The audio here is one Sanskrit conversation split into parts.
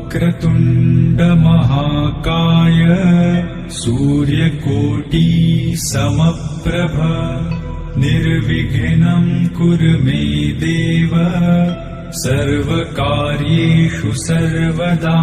वक्रतुण्ड महाकाय सूर्यकोटि समप्रभ निर्विघ्नं कुरु मे देव सर्वकार्येषु सर्वदा।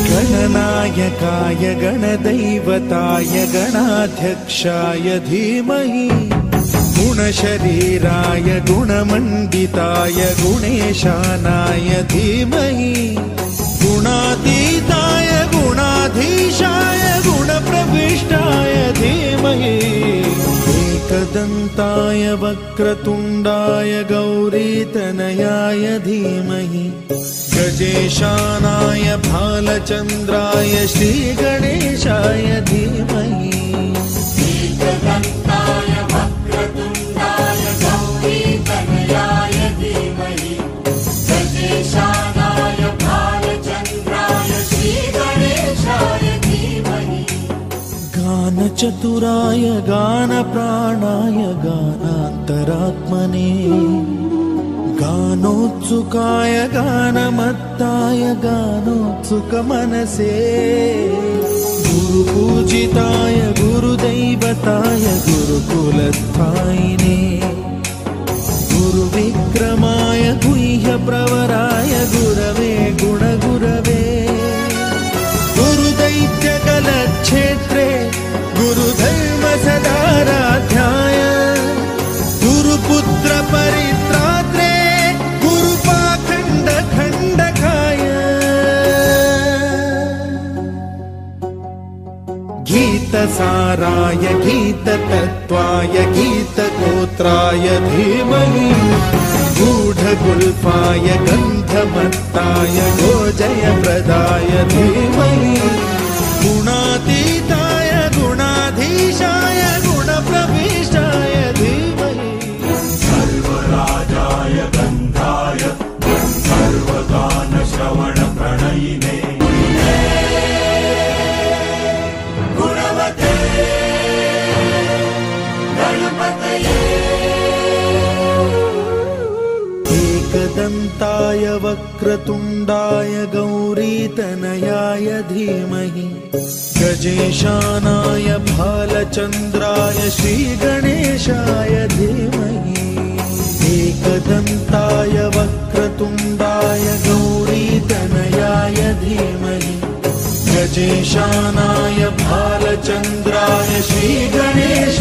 गणनायकाय गणदैवताय गणाध्यक्षाय धीमहि गुणशरीराय गुणमण्डिताय गुणेशानाय धीमहि गुणातीताय गुणाधीशाय गुणप्रविष्टाय धीमहि एकदन्ताय वक्रतुण्डाय गौरीतनयाय धीमहि गजेशानाय भालचन्द्राय श्रीगणेशाय धीमहि एकदन्ताय वक्रतुण्डाय गौरीतनयाय धीमहि गजेशानाय भालचन्द्राय श्रीगणेशाय धीमहि गानचतुराय गानप्राणाय गानान्तरात्मने गानोत्सुकाय गानमत्ताय गानोत्सुकमनसे गुरुपूजिताय गुरुदैवताय गुरुकुलस्थायिने गुरुविक्रमाय गुह्यप्रवराय गुरवे गुणगुरवे गुरुदैत्यकलक्षेत्रे गुरुधर्मसदाराध्याय गुरुपुत्रपरित्रात्रे गीतसाराय गीततत्त्वाय गीतगोत्राय धीमहि गूढगुल्फाय गन्धमत्ताय गोजयप्रदाय धीमहि गुणातीताय गुणाधीशाय गुणप्रविष्टाय धीमहि सर्वराजाय गन्धाय सर्वगानश्रवणप्रणयिने एकदन्ताय वक्रतुण्डाय गौरीतनयाय धीमहि गजेशानाय भालचन्द्राय श्रीगणेशाय धीमहि एकदन्ताय वक्रतुण्डाय गौरीतनयाय धीमहि गजेशानाय भालचन्द्राय श्रीगणेशाय